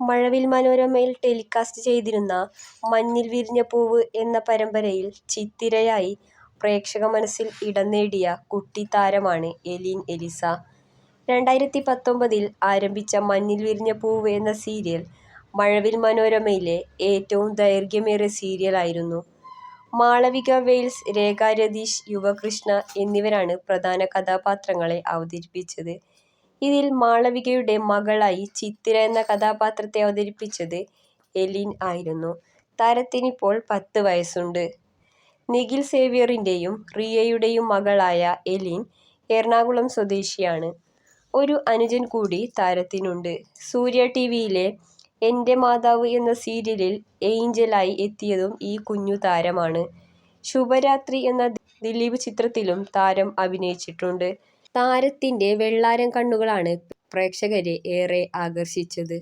മഴവിൽ മനോരമയിൽ ടെലികാസ്റ്റ് ചെയ്തിരുന്ന മഞ്ഞിൽ വിരിഞ്ഞ പൂവ് എന്ന പരമ്പരയിൽ ചിത്തിരയായി പ്രേക്ഷക മനസ്സിൽ ഇടം നേടിയ കുട്ടിത്താരമാണ് എലീൻ എലിസ. 2019 ആരംഭിച്ച മഞ്ഞിൽ വിരിഞ്ഞ പൂവ് എന്ന സീരിയൽ മഴവിൽ മനോരമയിലെ ഏറ്റവും ദൈർഘ്യമേറിയ സീരിയലായിരുന്നു. മാളവിക വെയിൽസ്, രേഖ രതീഷ്, യുവകൃഷ്ണ എന്നിവരാണ് പ്രധാന കഥാപാത്രങ്ങളെ അവതരിപ്പിച്ചത്. ഇതിൽ മാളവികയുടെ മകളായി ചിത്തിര എന്ന കഥാപാത്രത്തെ അവതരിപ്പിച്ചത് എലീൻ ആയിരുന്നു. താരത്തിനിപ്പോൾ 10 വയസ്സുണ്ട്. നിഖിൽ സേവ്യറിന്റെയും റിയയുടെയും മകളായ എലീൻ എറണാകുളം സ്വദേശിയാണ്. ഒരു അനുജൻ കൂടി താരത്തിനുണ്ട്. സൂര്യ ടിവിയിലെ എന്റെ മാതാവ് എന്ന സീരിയലിൽ ഏഞ്ചലായി എത്തിയതും ഈ കുഞ്ഞു താരമാണ്. ശുഭരാത്രി എന്ന ദിലീപ് ചിത്രത്തിലും താരം അഭിനയിച്ചിട്ടുണ്ട്. താരത്തിന്റെ വെള്ളാരം കണ്ണുകളാണ് പ്രേക്ഷകരെ ഏറെ ആകർഷിച്ചത്.